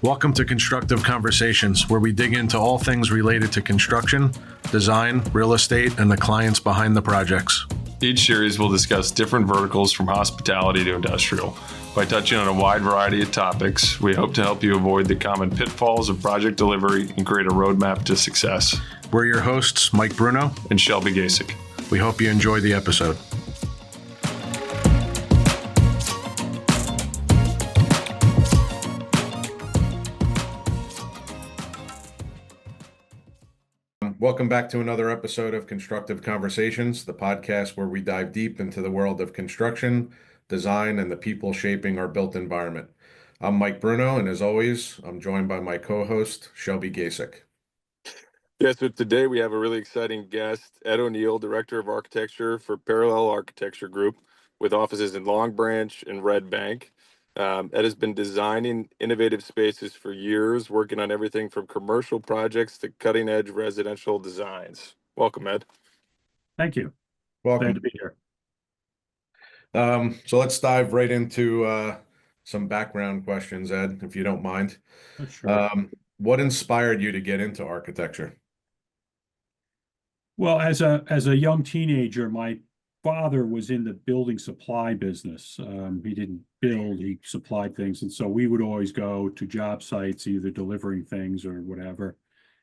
Welcome to Constructive Conversations, where we dig into all things related to construction, design, real estate, and the clients behind the projects. Each series will discuss different verticals from hospitality to industrial. By touching on a wide variety of topics, we hope to help you avoid the common pitfalls of project delivery and create a roadmap to success. We're your hosts, Mike Bruno and Shelby Gasick. We hope you enjoy the episode. Welcome back to another episode of Constructive Conversations, the podcast where we dive deep into the world of construction, design, and the people shaping our built environment. I'm Mike Bruno, and as always, I'm joined by my co-host, Shelby Gasick. Yeah, so today we have a really exciting guest, Ed O'Neill, Director of Architecture for Parallel Architecture Group, with offices in Long Branch and Red Bank. Ed has been designing innovative spaces for years, working on everything from commercial projects to cutting-edge residential designs. Welcome, Ed. Thank you. Welcome. Glad to be here. So let's dive right into some background questions, Ed, if you don't mind. Sure. What inspired you to get into architecture? Well, as a young teenager, my father was in the building supply business. He didn't build, he supplied things. And so we would always go to job sites, either delivering things or whatever.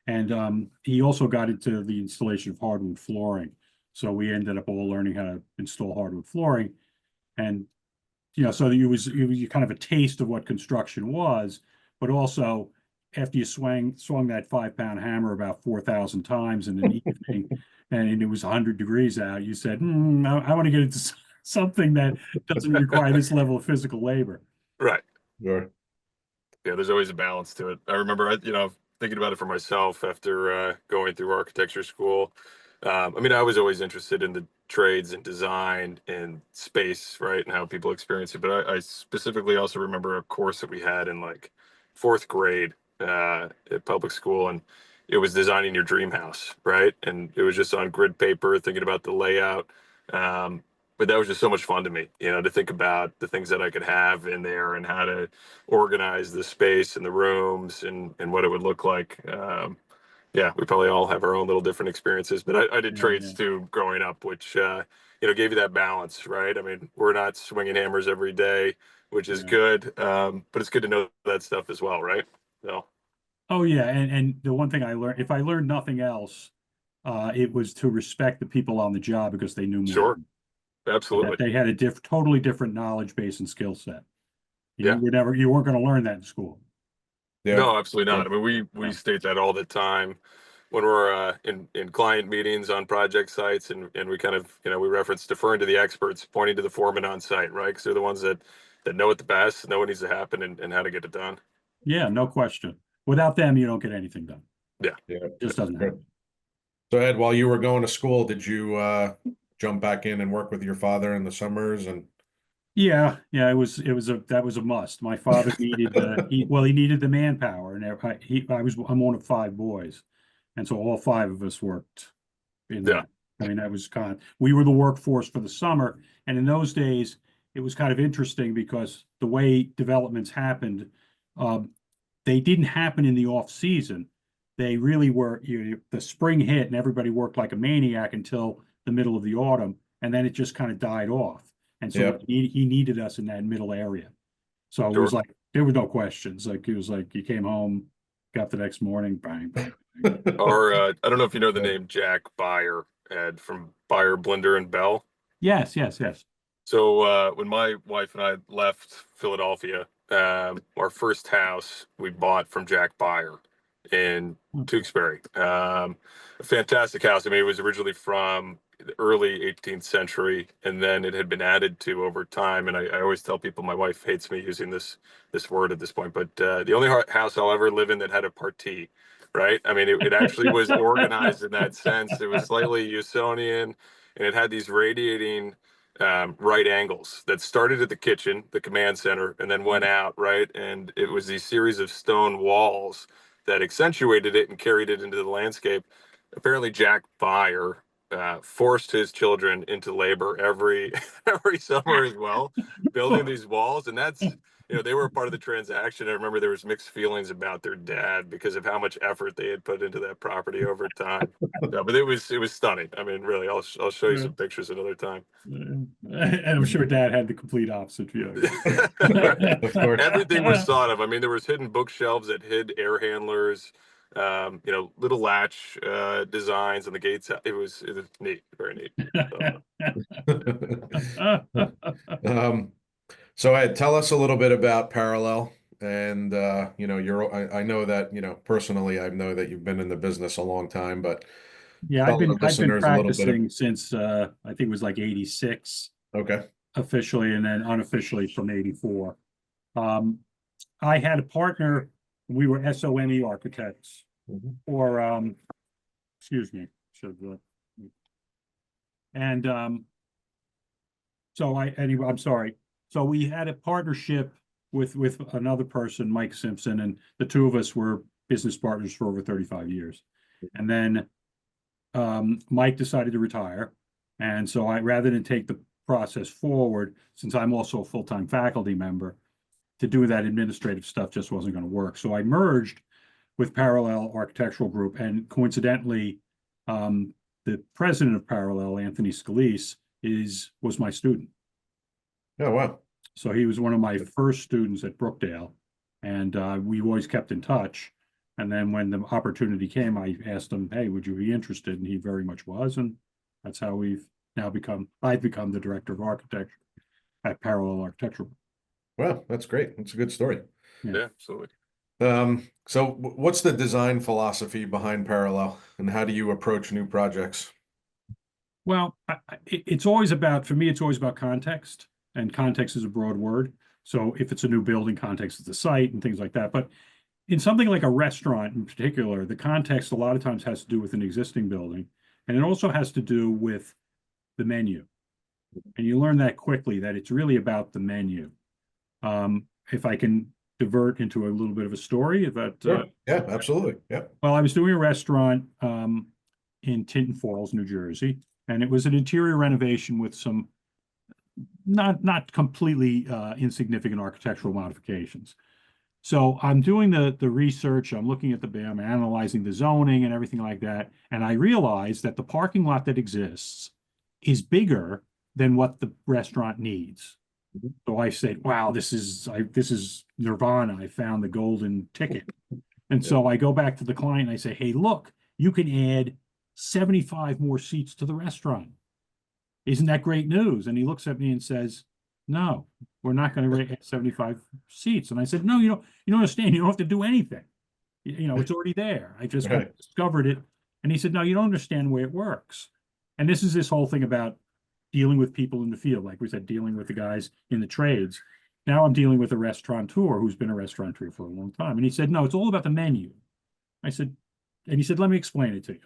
And he also got into the installation of hardwood flooring. So we ended up all learning how to install hardwood flooring. And, so it was kind of a taste of what construction was, but also after you swung that 5-pound hammer about 4,000 times in an evening, and it was 100 degrees out, you said, I want to get into something that doesn't require this level of physical labor. Right. Sure. Yeah, there's always a balance to it. I remember, thinking about it for myself after going through architecture school. I was always interested in the trades and design and space, right, and how people experience it. But I specifically also remember a course that we had in like 4th grade at public school, and it was designing your dream house, right? And it was just on grid paper, thinking about the layout. But that was just so much fun to me, to think about the things that I could have in there and how to organize the space and the rooms and what it would look like. Yeah, we probably all have our own little different experiences, but I did trades too growing up, which, gave you that balance, right? I mean, we're not swinging hammers every day, which is good. But it's good to know that stuff as well, right? So. Oh yeah, and the one thing I learned, if I learned nothing else, it was to respect the people on the job because they knew more. Sure, absolutely. That they had a totally different knowledge base and skill set. You weren't going to learn that in school. Yeah. No, absolutely not. I mean, we state that all the time when we're in client meetings on project sites, and we kind of, we reference deferring to the experts, pointing to the foreman on site, right? Because they're the ones that know it the best, know what needs to happen, and how to get it done. Yeah, no question. Without them, you don't get anything done. Yeah. It just doesn't happen. So Ed, while you were going to school, did you jump back in and work with your father in the summers? And yeah, that was a must. My father needed he needed the manpower, and I'm one of 5 boys, and so all 5 of us worked in that. I mean, that was we were the workforce for the summer, and in those days it was kind of interesting because the way developments happened, they didn't happen in the off season. They really were, the spring hit and everybody worked like a maniac until the middle of the autumn, and then it just kind of died off. And so he needed us in that middle area. So it was like, there were no questions. Like, it was like, you came home, got the next morning, bang, bang, bang. Or I don't know if you know the name Jack Beyer, Ed, from Beyer, Blinder and Bell. Yes. So when my wife and I left Philadelphia, our first house we bought from Jack Beyer in Tewksbury. A fantastic house. I mean, it was originally from the early 18th century, and then it had been added to over time. And I always tell people, my wife hates me using this word at this point, but the only house I'll ever live in that had a partie, right? I mean, it actually was organized in that sense. It was slightly Usonian, and it had these radiating right angles that started at the kitchen, the command center, and then went out, right? And it was these series of stone walls that accentuated it and carried it into the landscape. Apparently, Jack Beyer forced his children into labor every summer as well, building these walls, and that's they were a part of the transaction. I remember there was mixed feelings about their dad because of how much effort they had put into that property over time. Yeah, but it was stunning. I mean, really, I'll show you Yeah. some pictures another time. And I'm sure Dad had the complete opposite view. Of course. Everything was thought of. I mean, there was hidden bookshelves that hid air handlers, little latch designs on the gates. It was neat, very neat. So Ed, tell us a little bit about Parallel. And I know that, personally, I know that you've been in the business a long time, but Yeah, tell I've the been listeners a little bit. practicing since I think it was like 86 Okay. officially, and then unofficially from 84. I had a partner, we were SOME architects, Mhm. or excuse me, and anyway, I'm sorry. So we had a partnership with another person, Mike Simpson, and the two of us were business partners for over 35 years. And then Mike decided to retire. And so rather than take the process forward, since I'm also a full-time faculty member, to do that administrative stuff just wasn't going to work. So I merged with Parallel Architectural Group, and coincidentally, the president of Parallel, Anthony Scalise, was my student. Oh, wow. So he was one of my first students at Brookdale, and we always kept in touch. And then when the opportunity came, I asked him, "Hey, would you be interested?" And he very much was, and that's how I've become the director of architecture at Parallel Architectural. Wow, that's great. That's a good story. Yeah, absolutely. So what's the design philosophy behind Parallel, and how do you approach new projects? Well, it's always about, for me, it's always about context, and context is a broad word. So if it's a new building, context is the site and things like that. But in something like a restaurant in particular, the context a lot of times has to do with an existing building, and it also has to do with the menu. And you learn that quickly, that it's really about the menu. If I can divert into a little bit of a story about Sure. Yeah, absolutely. Yeah. well, I was doing a restaurant in Tinton Falls, New Jersey, and it was an interior renovation with some not completely insignificant architectural modifications. So I'm doing the research, I'm looking at I'm analyzing the zoning and everything like that, and I realized that the parking lot that exists is bigger than what the restaurant needs. Mhm. So I said, wow, this is nirvana. I found the golden ticket. And so I go back to the client and I say, hey, look, you can add 75 more seats to the restaurant. Isn't that great news? And he looks at me and says, no, we're not going to add 75 seats. And I said, no, you don't understand. You don't have to do anything. It's already there. I just Right. discovered it. And he said, no, you don't understand the way it works. And this is this whole thing about dealing with people in the field. Like we said, dealing with the guys in the trades. Now I'm dealing with a restaurateur who's been a restaurateur for a long time. And he said, no, it's all about the menu. I said, and he said, let me explain it to you.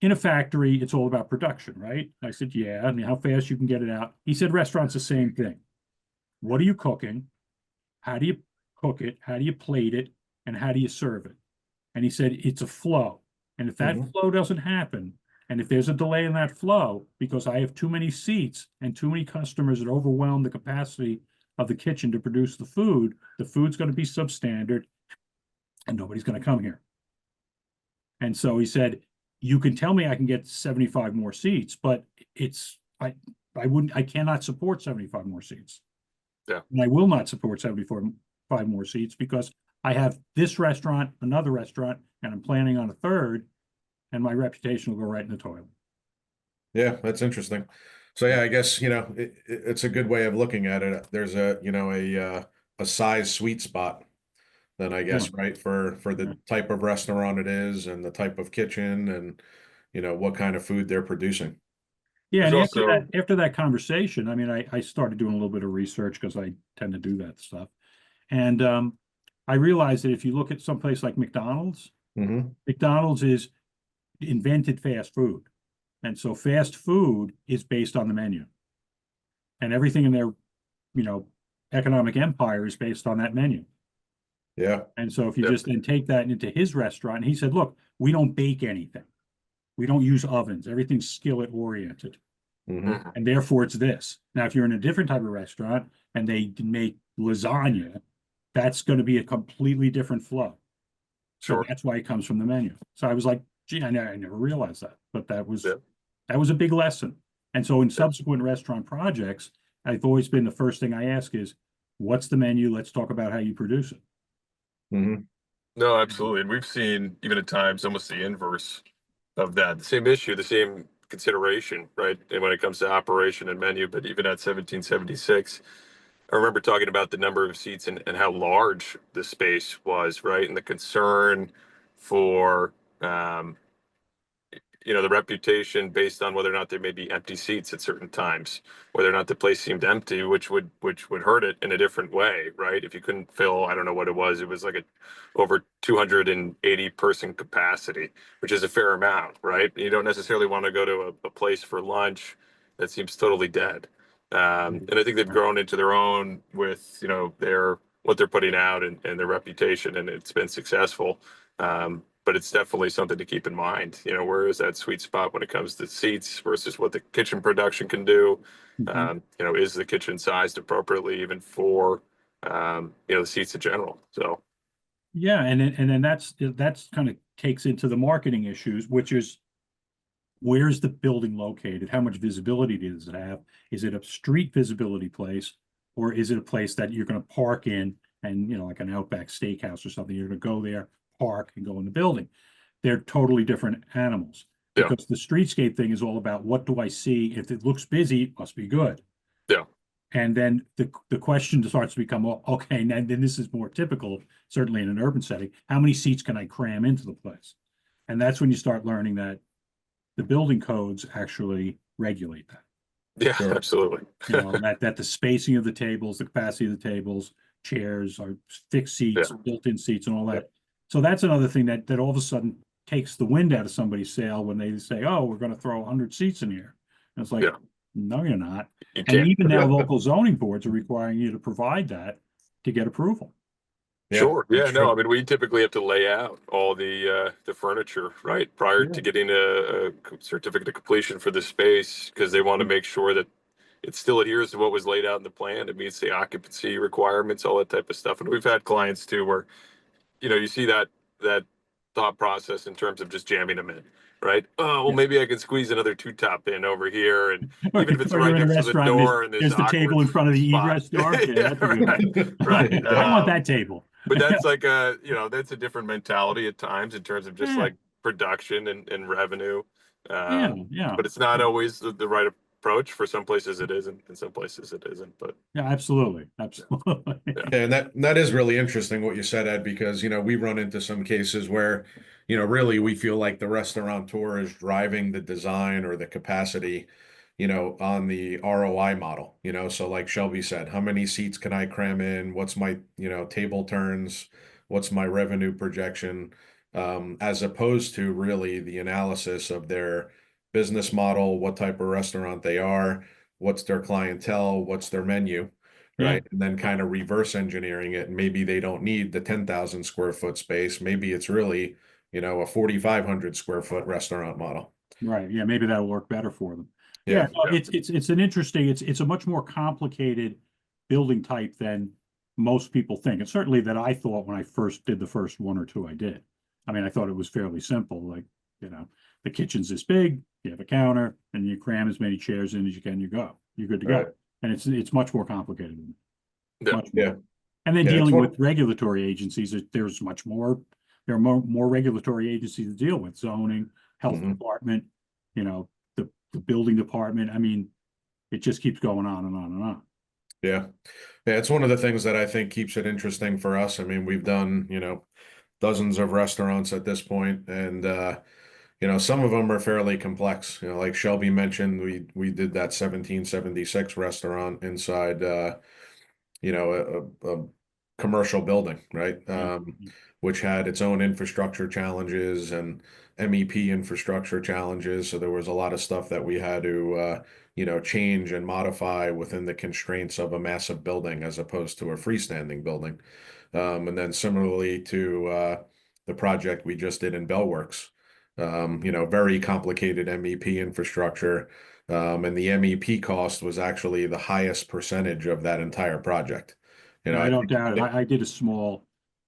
In a factory, it's all about production, right? I said, yeah. I mean, how fast you can get it out. He said, restaurants, the same thing. What are you cooking? How do you cook it? How do you plate it? And how do you serve it? And he said, it's a flow. And if that flow doesn't happen, and if there's a delay in that flow, because I have too many seats and too many customers that overwhelm the capacity of the kitchen to produce the food's going to be substandard and nobody's going to come here. And so he said, you can tell me I can get 75 more seats, but I cannot support 75 more seats. Yeah. And I will not support 75 more seats because I have this restaurant, another restaurant, and I'm planning on a third, and my reputation will go right in the toilet. Yeah, that's interesting. So yeah, I guess, it's a good way of looking at it. There's a size sweet spot then, I guess, right? For the type of restaurant it is and the type of kitchen and, what kind of food they're producing. Yeah, and There's after that conversation, I mean, I started doing a little bit of research because I tend to do that stuff. And I realized that if you look at someplace like McDonald's, Mm-hmm. McDonald's invented fast food. And so fast food is based on the menu. And everything in their, economic empire is based on that menu. Yeah. And so if you just then take that into his restaurant, and he said, look, we don't bake anything. We don't use ovens. Everything's skillet oriented. Mm-hmm. And therefore it's this. Now, if you're in a different type of restaurant and they make lasagna, that's going to be a completely different flow. So Sure. that's why it comes from the menu. So I was like, gee, I never realized that, but Yeah. that was a big lesson. And so in subsequent restaurant projects, I've always been the first thing I ask is, what's the menu? Let's talk about how you produce it. Mhm. No, absolutely. And we've seen even at times almost the inverse of that. The same issue, the same consideration, right? And when it comes to operation and menu, but even at 1776, I remember talking about the number of seats and how large the space was, right? And the concern for the reputation based on whether or not there may be empty seats at certain times, whether or not the place seemed empty, which would hurt it in a different way, right? If you couldn't fill, I don't know what it was like a over 280 person capacity, which is a fair amount, right? You don't necessarily want to go to a place for lunch that seems totally dead. And I think they've grown into their own with their what they're putting out and their reputation, and it's been successful. But it's definitely something to keep in mind. Where is that sweet spot when it comes to seats versus what the kitchen production can do? Mhm. Is the kitchen sized appropriately even for the seats in general? So Yeah, and then that's kind of takes into the marketing issues, which is where's the building located? How much visibility does it have? Is it a street visibility place, or is it a place that you're going to park in and like an Outback Steakhouse or something? You're going to go there, park, and go in the building. They're totally different animals yeah, because the streetscape thing is all about what do I see? If it looks busy, it must be good. yeah, And then the question starts to become, well, okay, now then this is more typical, certainly in an urban setting. How many seats can I cram into the place? And that's when you start learning that the building codes actually regulate that. yeah, Sure. absolutely. That the spacing of the tables, the capacity of the tables, chairs are fixed seats, Yeah. built-in seats and all that. So that's another thing that all of a sudden takes the wind out of somebody's sail when they say, oh, we're going to throw 100 seats in here. And it's like, Yeah. no, you're not. You And can't. even now local zoning boards are requiring you to provide that to get approval. Yeah, Sure. Yeah. that's No. true. I mean, we typically have to lay out all the furniture right prior Yeah. to getting a certificate of completion for the space because they want to make sure that it still adheres to what was laid out in the plan. It meets the occupancy requirements, all that type of stuff. And we've had clients too where you see that thought process in terms of just jamming them in, right? Oh, well, Yeah. maybe I can squeeze another two top in over here, and even if it's Or right you're in a next to the restaurant, door and this there's the awkward table in front of the spot. egress door. Yeah, Yeah, that's a good one. right. I don't want that table. But that's like that's a different mentality at times in terms of just Yeah. like production and revenue. Yeah, yeah. But it's not always the right approach. For some places it is, and in some places it isn't. But Yeah, absolutely. Absolutely. yeah, Yeah, and that is really interesting what you said, Ed, because we run into some cases where really we feel like the restaurateur is driving the design or the capacity, on the ROI model. So like Shelby said, how many seats can I cram in? What's my table turns? What's my revenue projection? As opposed to really the analysis of their business model, what type of restaurant they are, what's their clientele, what's their menu, Yeah. right? And then kind of reverse engineering it. And maybe they don't need the 10,000 square foot space. Maybe it's really, a 4,500 square foot restaurant model. Right. Yeah, maybe that'll work better for them. Yeah. No, it's an interesting, it's a much more complicated building type than most people think. And certainly that I thought when I first did the first one or two I did. I mean, I thought it was fairly simple, like, the kitchen's this big, you have a counter, and you cram as many chairs in as you can, you're good to go. Right. And it's much more complicated than Yeah. much more. Yeah. And then Yeah, it's dealing one- with regulatory agencies, there's much more, there are more regulatory agencies to deal with, zoning, health Mhm. department, the building department. I mean, it just keeps going on and on and on. Yeah. Yeah. It's one of the things that I think keeps it interesting for us. I mean, we've done, dozens of restaurants at this point, and some of them are fairly complex. Like Shelby mentioned, we did that 1776 restaurant inside a commercial building, right? Yeah. Which had its own infrastructure challenges and MEP infrastructure challenges. So there was a lot of stuff that we had to change and modify within the constraints of a massive building as opposed to a freestanding building. And then similarly to the project we just did in Bellworks, very complicated MEP infrastructure. And the MEP cost was actually the highest percentage of that entire project. You know, I I don't think, doubt it. I did a small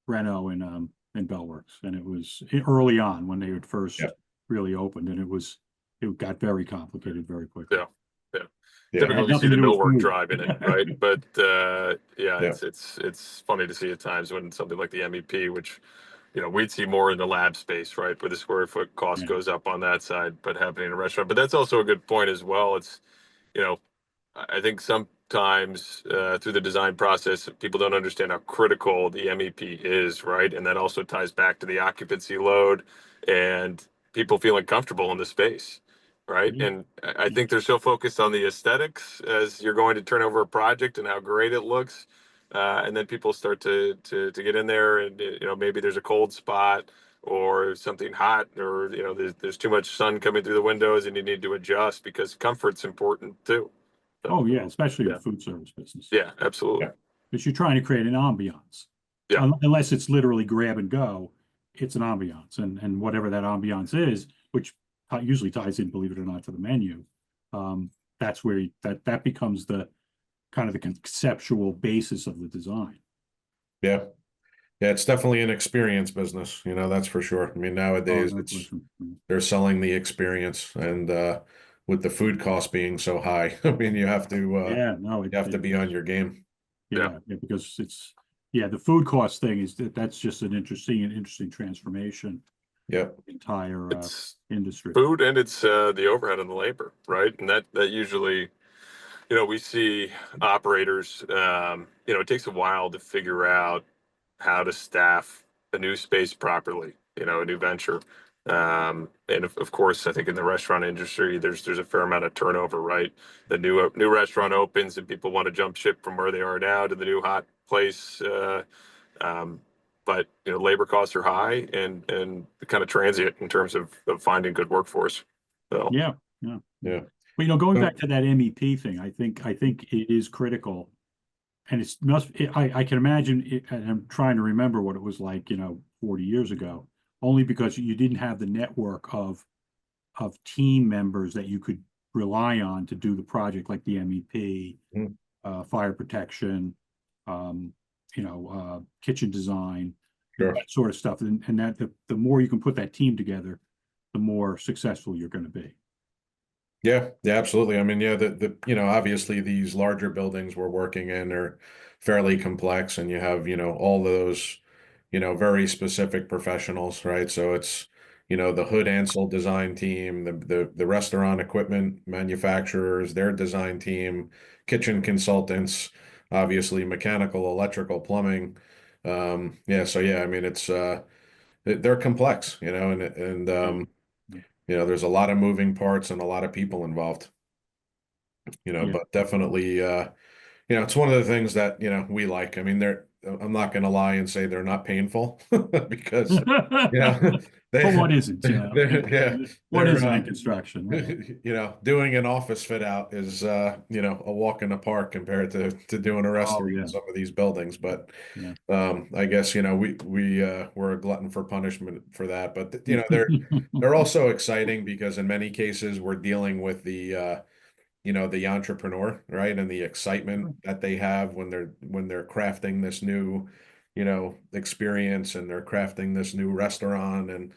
reno in Bellworks, and it was early on when they had first yeah, really opened, and it got very complicated very quickly. Yeah. Yeah. yeah, It Typically had we see nothing the to do with millwork food. drive in it, right? But yeah, yeah, it's funny to see at times when something like the MEP, which we'd see more in the lab space, right, where the square foot cost Yeah. goes up on that side, but happening in a restaurant. But that's also a good point as well. It's you know I think sometimes through the design process, people don't understand how critical the MEP is, right? And that also ties back to the occupancy load and people feeling comfortable in the space, right? Yeah. And I think they're so focused on the aesthetics as you're going to turn over a project and how great it looks. And then people start to get in there, and maybe there's a cold spot or something hot, or there's too much sun coming through the windows, and you need to adjust because comfort's important too. So, Oh, yeah, especially yeah, with food service business. yeah, absolutely. yeah, Because you're trying to create an ambiance. Yeah. Unless it's literally grab and go, it's an ambiance, and whatever that ambiance is, which usually ties in, believe it or not, to the menu. That's where that becomes the kind of the conceptual basis of the design. yeah. Yeah, it's definitely an experience business, that's for sure. I mean, Oh, nowadays no question. they're selling the experience, and with the food costs being so high, I mean, you have to Yeah, no, be on your game. Yeah. because the food cost thing is that's just an interesting transformation Yep. of the entire It's industry. food, and it's the overhead and the labor, right? And that usually, we see operators, it takes a while to figure out how to staff a new space properly, a new venture. And of course, I think in the restaurant industry, there's a fair amount of turnover, right? The new restaurant opens, and people want to jump ship from where they are now to the new hot place. Um, but labor costs are high, and kind of transient in terms of finding good workforce. So Yeah. Yeah. But going So- back to that MEP thing, I think it is critical, and I can imagine it, and I'm trying to remember what it was like, 40 years ago, only because you didn't have the network of team members that you could rely on to do the project, like the MEP, Mhm. fire protection, kitchen design, Sure. that sort of stuff. And that the more you can put that team together, the more successful you're going to be. Yeah, yeah, absolutely. I mean, yeah, obviously these larger buildings we're working in are fairly complex, and you have, all those, very specific professionals, right? So it's, the Hood Ansel design team, the restaurant equipment manufacturers, their design team, kitchen consultants, obviously mechanical, electrical, plumbing. Yeah, so yeah, I mean, it's they're complex, and there's a lot of moving parts and a lot of people involved, Yeah. but definitely, it's one of the things that, we like. I mean, I'm not going to lie and say they're not painful because, they, But what isn't, yeah, what they're, isn't in construction? Right? doing an office fit out is, a walk in the park compared to doing a Oh, restaurant yeah. in some of these buildings. But, Yeah. I guess, we're a glutton for punishment for that, but they're also exciting because in many cases we're dealing with the entrepreneur, right? And the excitement that they have when they're crafting this new, experience, and they're crafting this new restaurant. And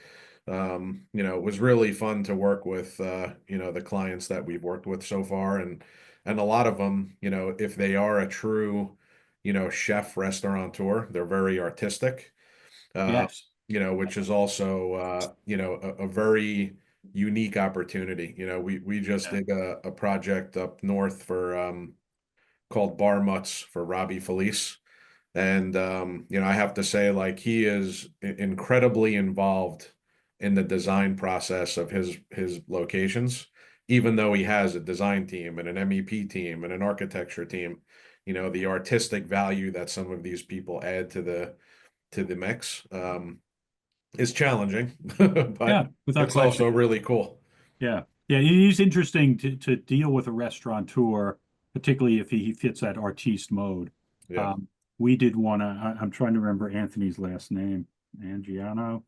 it was really fun to work with the clients that we've worked with so far. And a lot of them, if they are a true, chef restaurateur, they're very artistic. Uh, Yes. which is also a very unique opportunity. We just Yeah. did a project up north for called Bar Mutts for Robbie Felice. And I have to say, like, he is incredibly involved in the design process of his locations, even though he has a design team and an MEP team and an architecture team. The artistic value that some of these people add to the mix is challenging, but Yeah, without it's question. also really cool. Yeah. Yeah. It is interesting to deal with a restaurateur, particularly if he fits that artiste mode. Yeah. We did one, I'm trying to remember Anthony's last name, Angiano.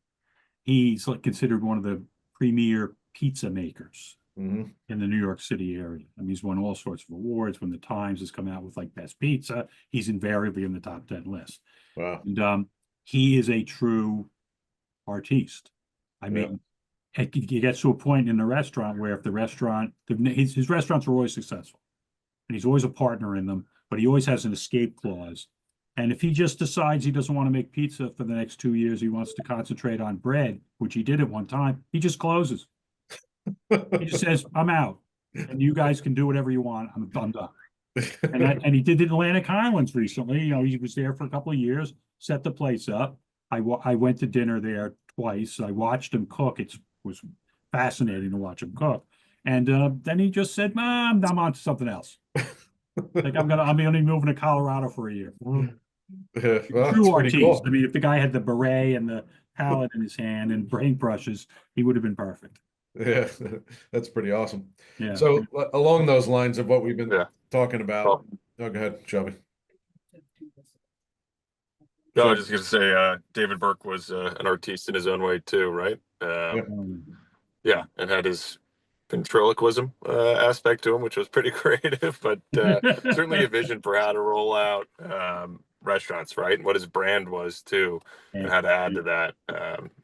He's like considered one of the premier pizza makers Mhm. in the New York City area. I mean, he's won all sorts of awards. When the Times has come out with like best pizza, he's invariably in the top 10 list. Wow. And he is a true artiste. I Yeah. mean, he gets to a point in the restaurant where if the restaurant, his restaurants are always successful, and he's always a partner in them, but he always has an escape clause. And if he just decides he doesn't want to make pizza for the next 2 years, he wants to concentrate on bread, which he did at one time, he just closes. He just says, "I'm out, and you guys can do whatever you want. I'm done." And he did the Atlantic Highlands recently. You know, he was there for a couple of years, set the place up. I went to dinner there twice. I watched him cook. It was fascinating to watch him cook. And then he just said, "Mom, I'm on to something else. Like I'm only moving to Colorado for a year." Yeah, well, True that's pretty artiste. cool. I mean, if the guy had the beret and the palette in his hand and paintbrushes, he would have been perfect. Yeah, that's pretty awesome. Yeah. So along those lines of what we've been Yeah. talking about, Well, oh, go ahead, Shelby. no, I Sure. was just gonna say, David Burke was an artiste in his own way too, right? Yeah, and had his ventriloquism aspect to him, which was pretty creative, but certainly a vision for how to roll out restaurants, right? And what his brand was too, and how to add to that.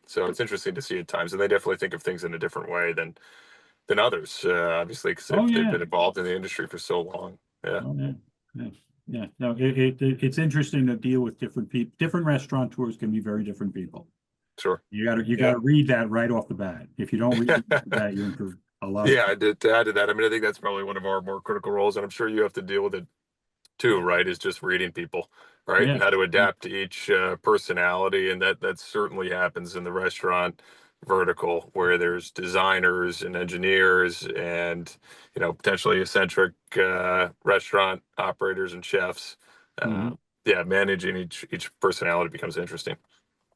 So it's interesting to see at times, and they definitely think of things in a different way than others, obviously, because Oh, they've yeah. been involved in the industry for so long. Yeah, Oh, yeah, yeah, yeah. No, it's interesting to deal with different people. Different restaurateurs can be very different people. sure. You gotta Yeah. read that right off the bat. If you don't read it off the bat, you're in for a lot. Yeah, to add to that, I mean, I think that's probably one of our more critical roles, and I'm sure you have to deal with it too, right? Is just reading people, right, Yeah. and how to adapt to each personality, and that certainly happens in the restaurant vertical, where there's designers and engineers, and potentially eccentric restaurant operators and chefs. Mhm. Yeah, managing each personality becomes interesting.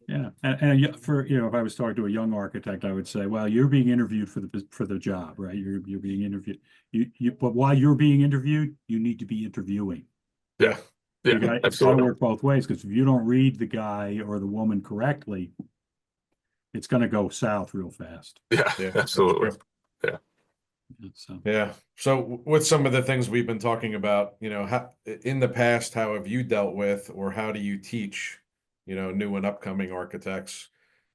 Yeah, and for if I was talking to a young architect, I would say, well, you're being interviewed for the job, right? You're being interviewed. But while you're being interviewed, you need to be interviewing. Yeah. Yeah, It's got to absolutely. work both ways, because if you don't read the guy or the woman correctly, it's going to go south real fast. Yeah, Yeah, that's absolutely. true. So Yeah. So with some of the things we've been talking about, how in the past, how have you dealt with, or how do you teach, new and upcoming architects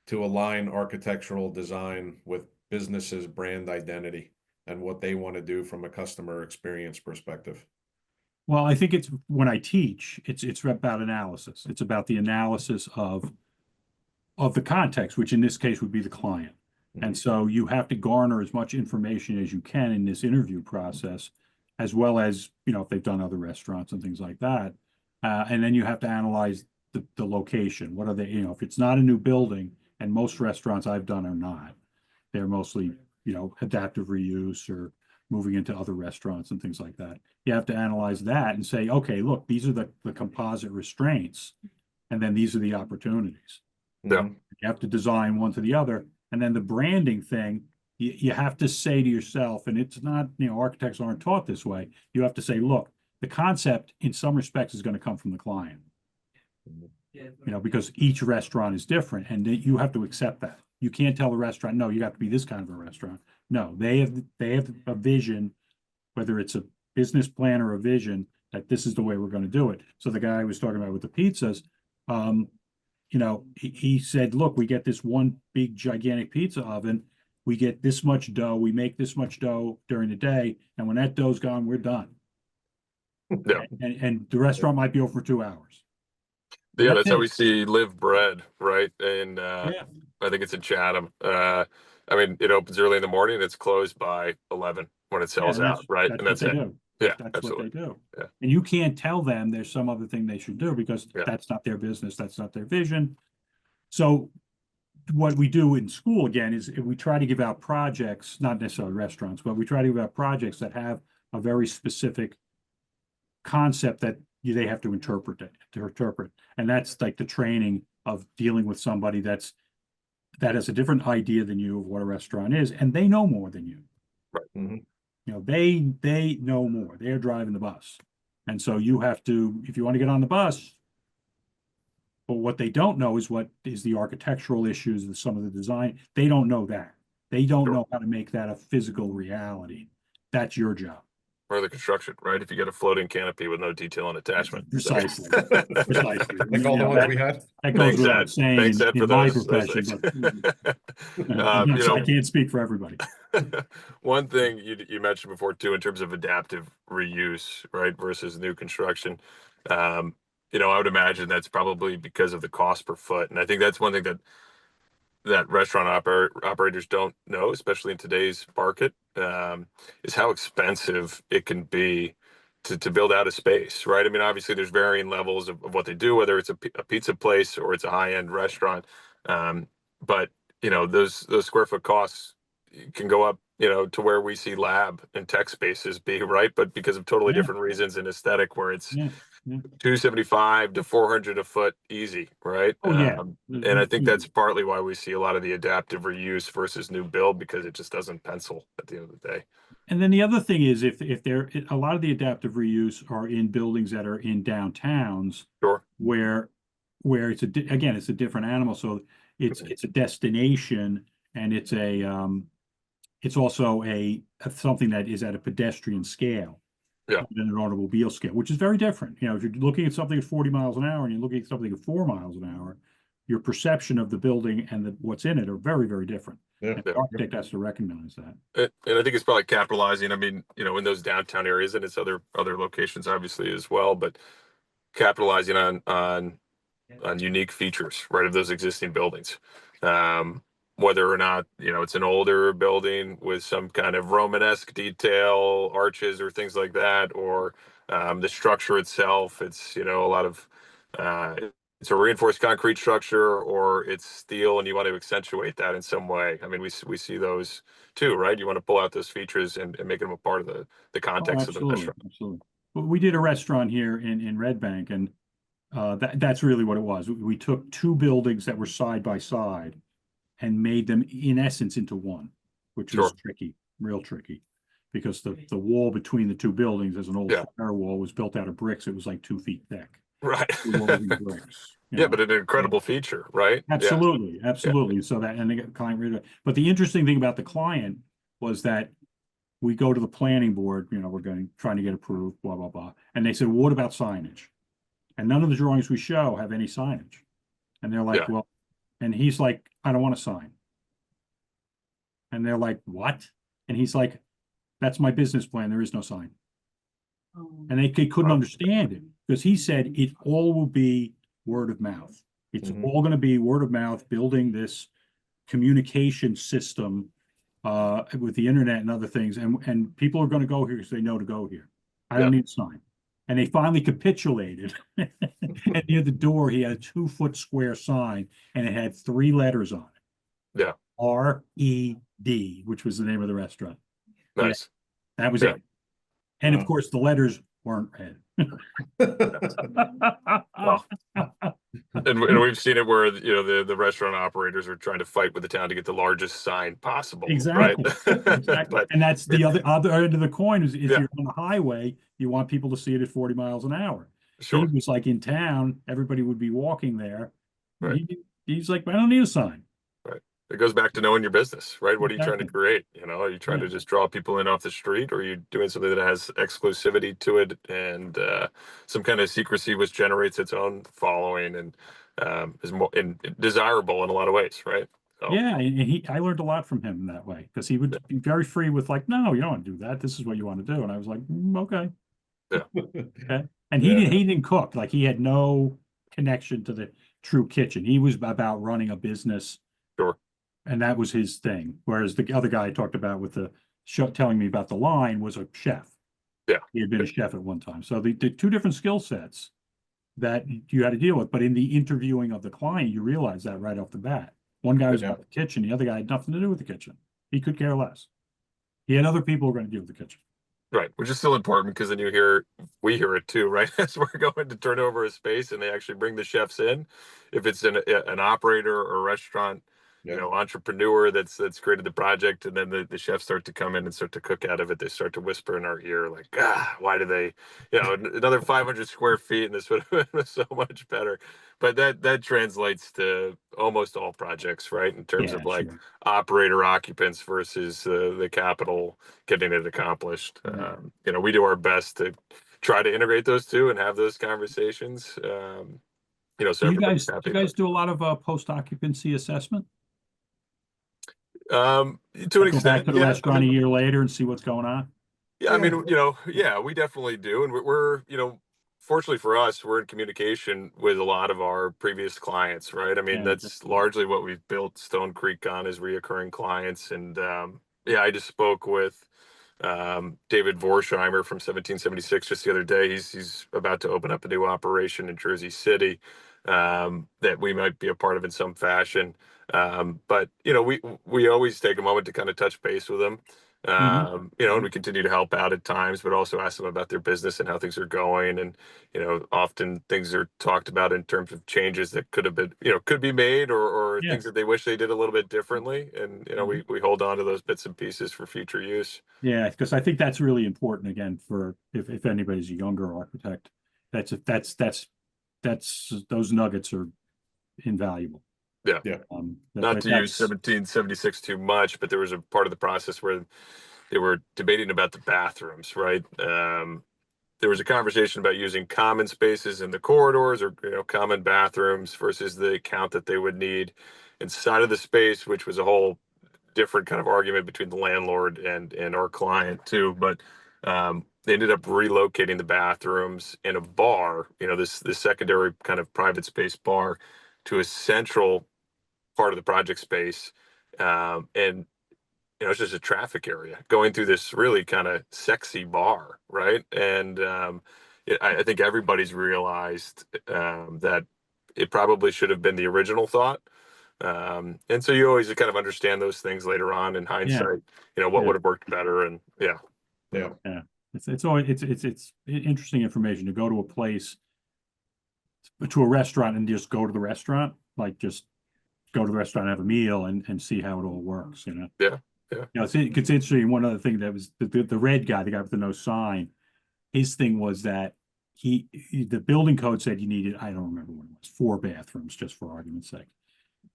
to align architectural design with businesses' brand identity and what they want to do from a customer experience perspective? Well, I think it's when I teach, it's about analysis. It's about the analysis of the context, which in this case would be the client. And so you have to garner as much information as you can in this interview process, as well as, if they've done other restaurants and things like that. And then you have to analyze the location. What are they, if it's not a new building, and most restaurants I've done are not, they're mostly, adaptive reuse or moving into other restaurants and things like that. You have to analyze that and say, okay, look, these are the composite restraints, and then these are the opportunities. Yeah. You have to design one to the other. And then the branding thing, you have to say to yourself, and it's not, architects aren't taught this way. You have to say, look, the concept in some respects is going to come from the client, because each restaurant is different, and you have to accept that. You can't tell the restaurant, no, you have to be this kind of a restaurant. No, they have a vision, whether it's a business plan or a vision, that this is the way we're going to do it. So the guy I was talking about with the pizzas, he said, look, we get this one big gigantic pizza oven. We get this much dough. We make this much dough during the day. And when that dough's gone, we're done. Yeah. And the restaurant might be over for 2 hours. Yeah, that's how it. we see Live Bread, right? And Yeah. I think it's in Chatham. I mean, it opens early in the morning. It's closed by 11 when it sells Yeah, out, right? That's And that's what it. they do. Yeah, That's absolutely. what they do. Yeah. And you can't tell them there's some other thing they should do, because Yeah. that's not their business. That's not their vision. So what we do in school, again, is we try to give out projects, not necessarily restaurants, but we try to give out projects that have a very specific concept that they have to interpret. And that's like the training of dealing with somebody that has a different idea than you of what a restaurant is, and they know more than you. Mhm. They know more. They're driving the bus. And so you have to, if you want to get on the bus, but what they don't know is what is the architectural issues, some of the design. They don't know that. They don't Sure. know how to make that a physical reality. That's your job. Or the construction, right? If you get a floating canopy with no detail and attachment. Precisely. Precisely. Like all the ones we had. That goes Thanks, without Ed. saying Thanks, Ed, in for my those profession, things. but You I know, can't speak for everybody. one thing you mentioned before too, in terms of adaptive reuse, right, versus new construction. You know, I would imagine that's probably because of the cost per foot, and I think that's one thing that restaurant operators don't know, especially in today's market, is how expensive it can be to build out a space, right? I mean, obviously, there's varying levels of what they do, whether it's a pizza place or it's a high end restaurant. Um, but you know, those square foot costs can go up, you know, to where we see lab and tech spaces be, right? But because of totally Yeah. different reasons in aesthetic, where it's Yeah. Yeah. 275 to 400 a foot easy, right? Oh, yeah. And I think that's partly why we see a lot of the adaptive reuse versus new build, because it just doesn't pencil at the end of the day. And then the other thing is if a lot of the adaptive reuse are in buildings that are in downtowns Sure. where it's again, it's a different animal. So it's a destination, and it's also something that is at a pedestrian scale. Yeah. Than an automobile scale, which is very different. You know, if you're looking at something at 40 miles an hour and you're looking at something at 4 miles an hour, your perception of the building and what's in it are very, very different. Yeah. And the architect has to recognize that. And I think it's probably capitalizing. I mean, you know, in those downtown areas, and it's other locations obviously as well, but capitalizing on unique features, right, of those existing buildings. Whether or not, you know, it's an older building with some kind of Romanesque detail, arches or things like that, or the structure itself, it's, you know, a lot of it's a reinforced concrete structure, or it's steel and you want to accentuate that in some way. I mean, we see those too, right? You want to pull out those features and make them a part of the context of the restaurant. Absolutely. Well, we did a restaurant here in Red Bank, and that's really what it was. We took two buildings that were side by side and made them in essence into one, which was Sure. tricky, real tricky, because the wall between the two buildings, as an old Yeah. firewall, was built out of bricks. It was like 2 feet thick. Right. The walls and bricks, you Yeah, know. but an incredible feature, right? Yeah. Absolutely, absolutely. So that, and the client really, but the interesting thing about the client was that we go to the planning board, you know, trying to get approved, blah, blah, blah. And they said, what about signage? And none of the drawings we show have any signage. And they're like, Yeah. well, and he's like, I don't want a sign. And they're like, what? And he's like, that's my business plan. There is no sign. And they couldn't Wow. understand it, because he said it all will be word of mouth. It's Mhm. all going to be word of mouth, building this communication system with the internet and other things. And people are going to go here because they know to go here. I don't need a sign. And they finally capitulated. And near the door, he had a 2-foot square sign, and it had 3 letters on it. Yeah. RED, which was the name of the restaurant. Nice. That was Yeah. it. And Wow. of course, the letters weren't red. Well, and we've seen it where, you know, the restaurant operators are trying to fight with the town to get the largest sign possible. Exactly. Right? Exactly. But And that's the other end of the coin is if Yeah. you're on the highway, you want people to see it at 40 miles an hour. sure. He was like in town, everybody would be walking there. Right. He's like, I don't need a sign. It goes back to knowing your business, right? What are you trying to Exactly. create? You know, are you trying Yeah. to just draw people in off the street, or are you doing something that has exclusivity to it and some kind of secrecy which generates its own following and is more desirable in a lot of ways, right? So, Yeah, and I learned a lot from him in that way, because he would be very free with like, no, you don't want to do that. This is what you want to do. And I was like, okay. Okay. And Yeah. he didn't cook. Like, he had no connection to the true kitchen. He was about running a business. Sure. And that was his thing. Whereas the other guy I talked about with the show telling me about the line was a chef. Yeah. He had been a chef at one time. So the two different skill sets that you had to deal with. But in the interviewing of the client, you realize that right off the bat. One guy was Yeah. about the kitchen, the other guy had nothing to do with the kitchen. He could care less. He had other people who were going to deal with the kitchen. right, which is still important because then we hear it too, right? As we're going to turn over a space and they actually bring the chefs in. If it's an operator or a restaurant you know, entrepreneur that's created the project, and then the chefs start to come in and start to cook out of it. They start to whisper in our ear like, why do they, you know, another 500 square feet and this would have been so much better. But that translates to almost all projects, right? In terms Yeah, of like sure. operator occupants versus the capital getting it accomplished. Yeah. You know, we do our best to try to integrate those two and have those conversations. You know, so Do you everybody's guys, do happy. you guys do a lot of post occupancy assessment? To an Go back extent, to the yeah. I restaurant a mean, year later and see what's going on? yeah, I mean, you know, yeah, we definitely do, and we're, you know, fortunately for us, we're in communication with a lot of our previous clients, right? I mean, Yeah, that's largely what we've built Stone Creek on is reoccurring clients, and yeah, I just spoke with David Vorsheimer from 1776 just the other day. He's about to open up a new operation in Jersey City that we might be a part of in some fashion. But you know, we always take a moment to kind of touch base with them. Mhm. You know, and we continue to help out at times, but also ask them about their business and how things are going. And, you know, often things are talked about in terms of changes that could have been, you know, could be made or Yeah. things that they wish they did a little bit differently. And, you know, Mhm. we hold on to those bits and pieces for future use. Yeah, because I think that's really important again for if anybody's a younger architect. That's those nuggets are invaluable. Yeah. Not But to use that's 1776 too much, but there was a part of the process where they were debating about the bathrooms, right? There was a conversation about using common spaces in the corridors or, you know, common bathrooms versus the count that they would need inside of the space, which was a whole different kind of argument between the landlord and our client too. But they ended up relocating the bathrooms in a bar, you know, this secondary kind of private space bar to a central part of the project space. And you know, it's just a traffic area going through this really kind of sexy bar, right? And I think everybody's realized that it probably should have been the original thought. And so you always kind of understand those things later on in yeah, hindsight, you know, what yeah, would have worked better. And yeah, Yeah. yeah. It's always it's interesting information to go to a place to a restaurant and just go to the restaurant, like just go to the restaurant, have a meal and see how it all works, you know. yeah, yeah, You know, it's interesting. One other thing that was the red guy, the guy with the no sign, his thing was that the building code said you needed, I don't remember what it was, 4 bathrooms, just for argument's sake.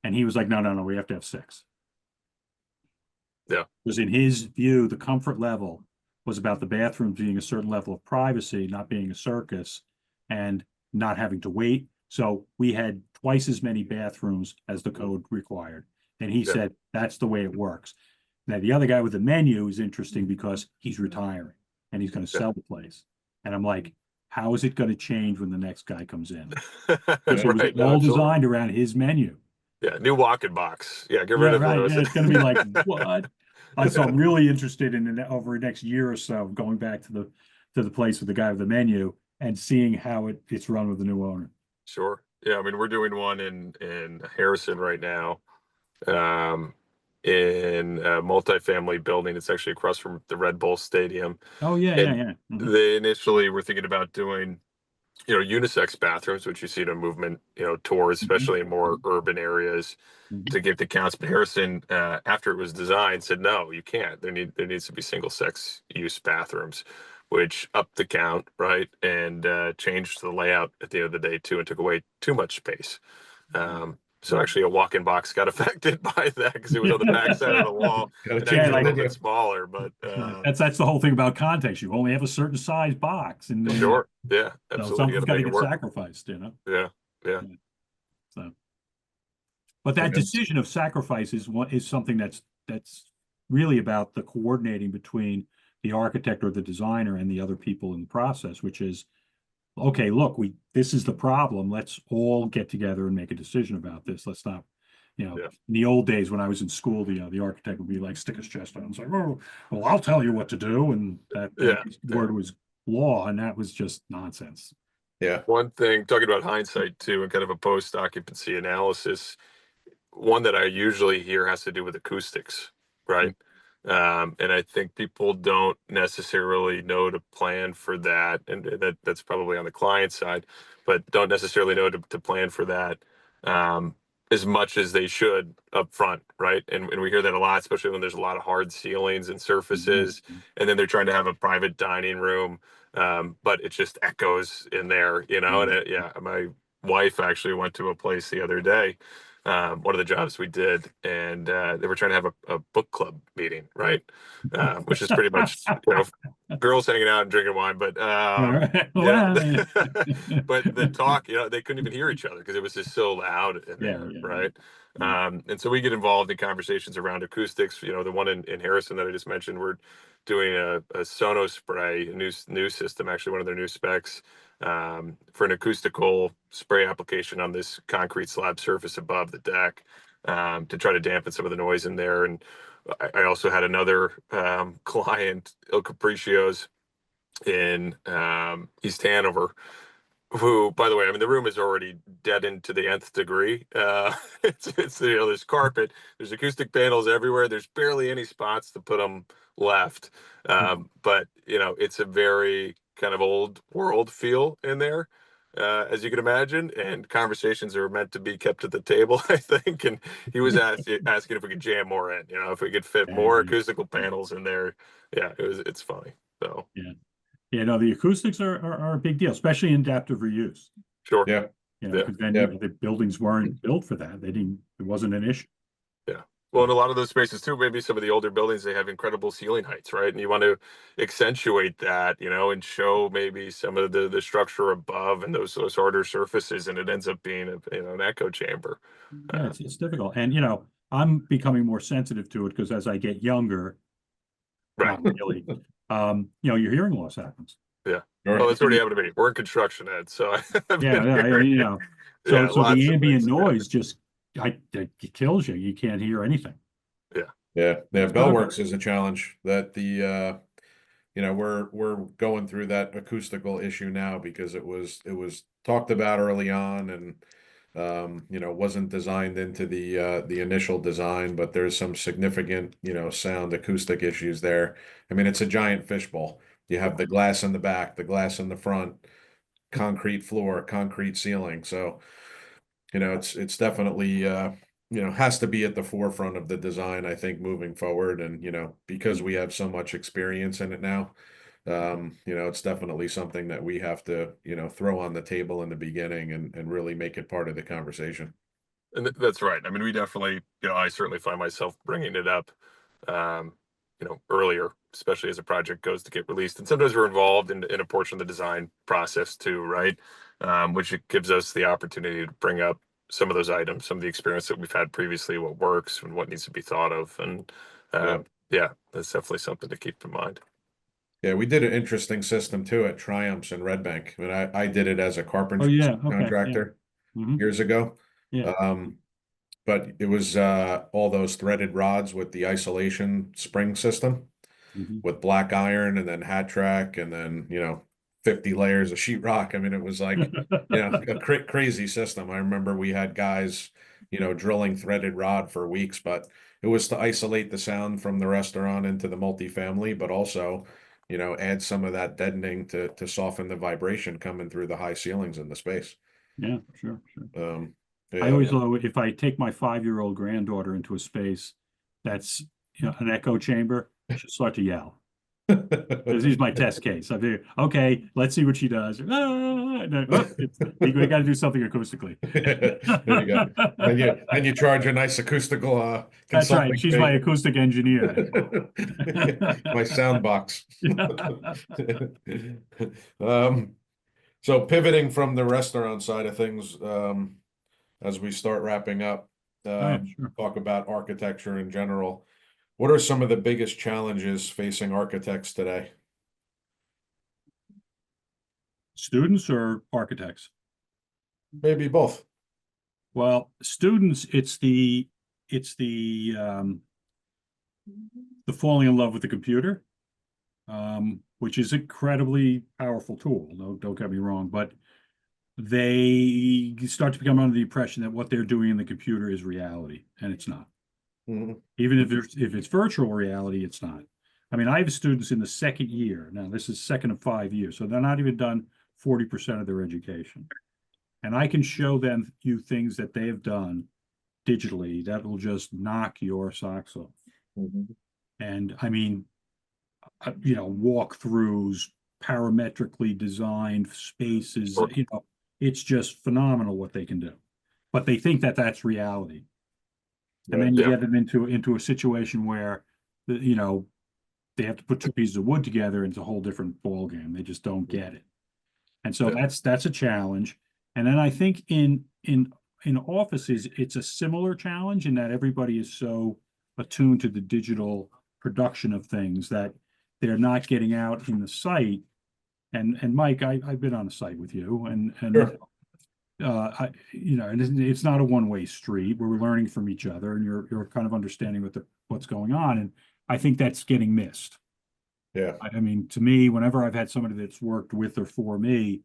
And he was like, no, no, no, we have to have 6. yeah, Because in his view, the comfort level was about the bathrooms being a certain level of privacy, not being a circus, and not having to wait. So we had twice as many bathrooms as the code required. And he yeah. said, that's the way it works. Now, the other guy with the menu is interesting because he's retiring and he's going to Yeah. sell the place. And I'm like, how is it going to change when the next guy comes in? Because it was Right. No, all absolutely. designed around his menu. Yeah. New walk-in box. Yeah. Get Yeah, rid of right. those. Yeah, it's gonna be like, what? So I'm really interested in over the next year or so, going back to the place with the guy with the menu and seeing how it's run with the new owner. Sure. Yeah. I mean, we're doing one in Harrison right now, in a multifamily building. It's actually across from the Red Bull Stadium. Oh, yeah, yeah, And yeah. Mhm. they initially were thinking about doing, you know, unisex bathrooms, which you see in a movement, you know, towards, especially in more urban areas, Mhm. to get the counts. But Harrison, after it was designed, said no, you can't. There needs to be single sex use bathrooms, which upped the count, right, and changed the layout at the end of the day too, and took away too much space. So actually, a walk-in box got affected by that because it was on the backside of the wall Gotta and change actually like- a little bit smaller. But That's the whole thing about context. You only have a certain size box, and sure, yeah, so absolutely, you something's got got to to make it get work. sacrificed, you know. Yeah, yeah, So, but that Okay. decision of sacrifice is something that's really about the coordinating between the architect or the designer and the other people in the process, which is, okay, look, this is the problem. Let's all get together and make a decision about this. Let's not, you know, Yeah. in the old days when I was in school, the architect would be like, stick his chest out and say, oh, well, I'll tell you what to do. And that Yeah, word was law, and that was just nonsense. Yeah. one thing, talking about hindsight too, and kind of a post-occupancy analysis, one that I usually hear has to do with acoustics, right? And I think people don't necessarily know to plan for that, and that's probably on the client side, but don't necessarily know to plan for that. as much as they should up front, right? And we hear that a lot, especially when there's a lot of hard ceilings and surfaces, and then they're trying to have a private dining room, but it just echoes in there, you know. And yeah, my wife actually went to a place the other day, one of the jobs we did, and they were trying to have a book club meeting, right? Which is pretty much, you know, girls hanging out and drinking wine, but Well, but the talk, you know, they couldn't even hear each other because it was just so loud in Yeah, there, yeah, right? yeah. And so we get involved in conversations around acoustics. You know, the one in Harrison that I just mentioned, we're doing a Sonos spray, a new system, actually one of their new specs, for an acoustical spray application on this concrete slab surface above the deck, to try to dampen some of the noise in there. And I also had another client, Il Capriccio's, in East Hanover, who, by the way, I mean, the room is already deadened to the nth degree. It's you know, there's carpet, there's acoustic panels everywhere. There's barely any spots to put them left. But you know, it's a very kind of old world feel in there, as you can imagine. And conversations are meant to be kept at the table, I think. And he was asking if we could jam more in, you know, if we could fit more acoustical panels in there. Yeah, it's funny. So Yeah. Yeah, no, the acoustics are a big deal, especially in adaptive reuse. sure. Yeah. You know, Yeah. because then Yeah. the buildings weren't built for that. They didn't, it wasn't an issue. Yeah. Well, in a lot of those spaces too, maybe some of the older buildings, they have incredible ceiling heights, right? And you want to accentuate that, you know, and show maybe some of the structure above and those harder surfaces, and it ends up being a, you know, an echo chamber. Yeah, it's difficult. And, you know, I'm becoming more sensitive to it because as I get younger, Right. not really, you know, your hearing loss happens. Yeah. Sure. Well, that's already happened to me. We're in construction, Ed. So I've Yeah, been yeah, hearing- you know, so, yeah, so lots the of ambient things. noise just, it kills you. You can't hear anything. Yeah. Yeah. It's Bellworks is a challenge that you know, we're going through that acoustical issue now because it was talked about early on and you know, wasn't designed into the initial design, but there's some significant, you know, sound acoustic issues there. I mean, it's a giant fishbowl. You have the glass in the back, the glass in the front, concrete floor, concrete ceiling. So, you know, it's definitely you know, has to be at the forefront of the design, I think, moving forward. And, you know, because we have so much experience in it now, you know, it's definitely something that we have to, you know, throw on the table in the beginning and really make it part of the conversation. And that's right. I mean, we definitely, you know, I certainly find myself bringing it up, um, you know, earlier, especially as a project goes to get released. And sometimes we're involved in a portion of the design process too, right? Which it gives us the opportunity to bring up some of those items, some of the experience that we've had previously, what works and what needs to be thought of. And yeah, that's definitely something to keep in mind. Yeah, we did an interesting system too at Triumphs in Red Bank. I mean, I did it as a Oh, carpentry yeah, okay, yeah. contractor Mhm. years ago. Yeah. But it was all those threaded rods with the isolation spring system Mhm. with black iron and then hat track and then, you know, 50 layers of sheetrock. I mean, it was like, you know, a crazy system. I remember we had guys, you know, drilling threaded rod for weeks, but it was to isolate the sound from the restaurant into the multifamily, but also, you know, add some of that deadening to soften the vibration coming through the high ceilings in the space. Yeah, sure, sure. I Yeah, always thought if I take my 5-year-old granddaughter into a space that's, you know, an echo chamber, she'll start to yell. This is my test case. I figure, okay, let's see what she does. We got to do something acoustically. There you go. And you charge a nice acoustical That's right. consulting She's fee. my acoustic engineer. My sound box. So pivoting from the restaurant side of things, as we start wrapping up, Yeah, sure. talk about architecture in general. What are some of the biggest challenges facing architects today? Students or architects? Maybe both. Well, students, it's the falling in love with the computer, which is incredibly powerful tool. No, don't get me wrong, but they start to become under the impression that what they're doing in the computer is reality, and it's not. Mhm. Even if it's virtual reality, it's not. I mean, I have students in the second year. Now, this is second of 5 years, so they're not even done 40% of their education. And I can show them things that they have done digitally, that will just knock your socks off. And I mean, walkthroughs, parametrically designed spaces, Sure. it's just phenomenal what they can do. But they think that that's reality. And then you Yeah. get them into a situation where, they have to put two pieces of wood together, and it's a whole different ballgame. They just don't get it. And so Yeah. that's a challenge. And then I think in offices, it's a similar challenge in that everybody is so attuned to the digital production of things that they're not getting out in the site. And Mike, I've been on a site with you, and Sure. and it's not a one-way street. We're learning from each other, and you're kind of understanding what's going on. And I think that's getting missed. Yeah. I mean, to me, whenever I've had somebody that's worked with or for me,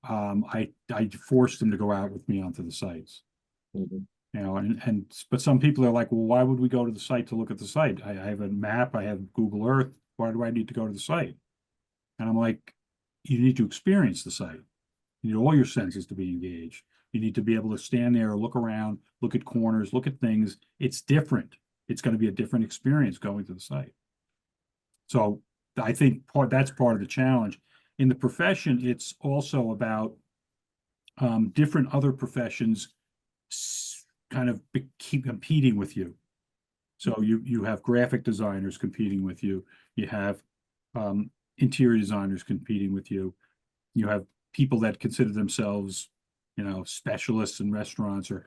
I forced them to go out with me onto the sites. But some people are like, well, why would we go to the site to look at the site? I have a map, I have Google Earth. Why do I need to go to the site? And I'm like, you need to experience the site. You need all your senses to be engaged. You need to be able to stand there, look around, look at corners, look at things. It's different. It's going to be a different experience going to the site. So I think that's part of the challenge. In the profession, it's also about different other professions kind of keep competing with you. So you have graphic designers competing with you. You have interior designers competing with you. You have people that consider themselves, specialists in restaurants, or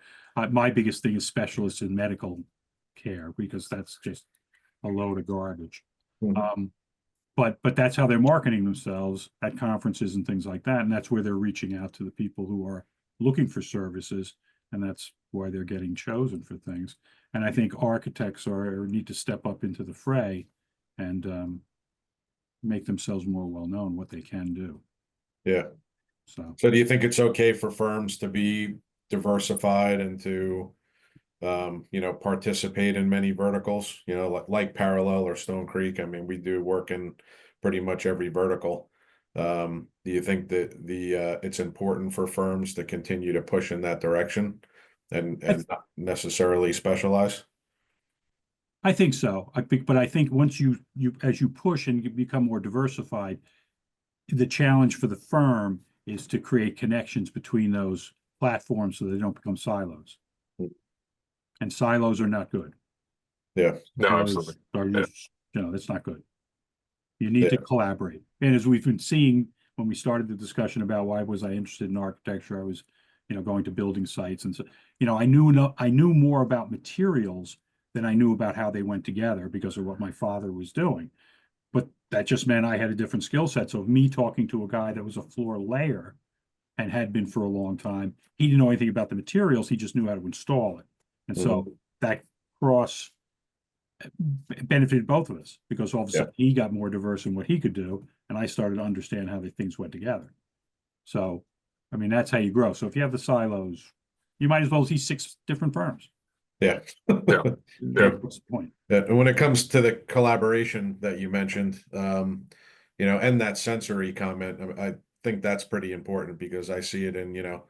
my biggest thing is specialists in medical care, because that's just a load of garbage. But that's how they're marketing themselves at conferences and things like that. And that's where they're reaching out to the people who are looking for services. And that's why they're getting chosen for things. And I think architects need to step up into the fray and make themselves more well-known, what they can do. Yeah. So So do you think it's okay for firms to be diversified and to, participate in many verticals, like Parallel or Stone Creek? I mean, we do work in pretty much every vertical. Do you think that it's important for firms to continue to push in that direction and not necessarily specialize? I think so. But I think once you as you push and you become more diversified, the challenge for the firm is to create connections between those platforms so they don't become silos. And silos are not good. No, Silos absolutely. are that's not good. You need to collaborate. And as we've been seeing when we started the discussion about why was I interested in architecture, I was, going to building sites. And so, I knew more about materials than I knew about how they went together because of what my father was doing. But that just meant I had a different skill set. So me talking to a guy that was a floor layer and had been for a long time, he didn't know anything about the materials. He just knew how to install it. And so that cross benefited both of us, because all of a sudden he got more diverse in what he could do, and I started to understand how the things went together. So, I mean, that's how you grow. So if you have the silos, you might as well see 6 different firms. Yeah. Yeah. What's the point? And when it comes to the collaboration that you mentioned, and that sensory comment, I think that's pretty important, because I see it in,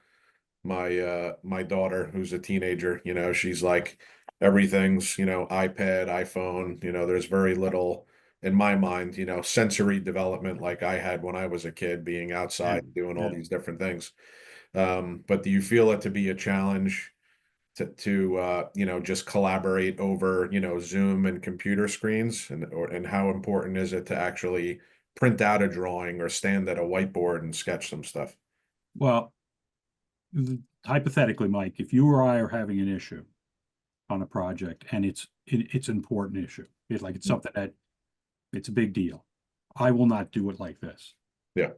my daughter, who's a teenager. She's like, everything's, iPad, iPhone, there's very little, in my mind, sensory development like I had when I was a kid, being outside, doing all these different things. But do you feel it to be a challenge to just collaborate over, Zoom and computer screens, and how important is it to actually print out a drawing or stand at a whiteboard and sketch some stuff? Well, hypothetically, Mike, if you or I are having an issue on a project and it's an important issue, it's something that it's a big deal, I will not do it like this. Yeah.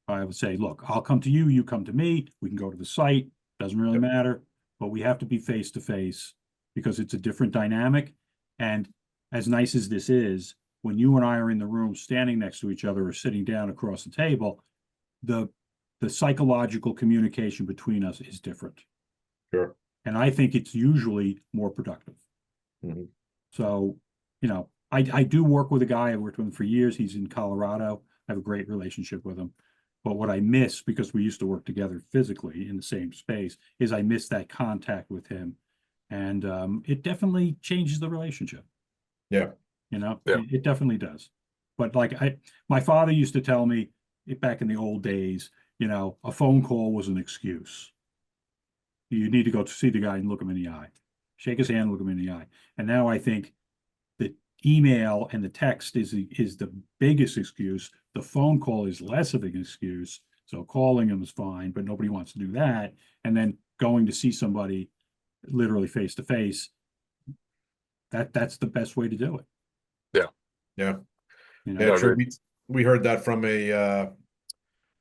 I would say, look, I'll come to you, you come to me, we can go to the site, doesn't really matter, but we have to be face to face because it's a different dynamic. And as nice as this is, when you and I are in the room standing next to each other or sitting down across the table, the psychological communication between us is different. Sure. And I think it's usually more productive. So, I do work with a guy. I worked with him for years. He's in Colorado. I have a great relationship with him. But what I miss, because we used to work together physically in the same space, is I miss that contact with him And it definitely changes the relationship. Yeah. You know, Yeah. it definitely does. But like my father used to tell me back in the old days, you know, a phone call was an excuse. You need to go to see the guy and look him in the eye, shake his hand, look him in the eye. And now I think the email and the text is the biggest excuse. The phone call is less of an excuse. So calling him is fine, but nobody wants to do that. And then going to see somebody literally face to face, that's the best way to do it. Yeah. Yeah. You know, Yeah, No, true. agreed. We heard that from an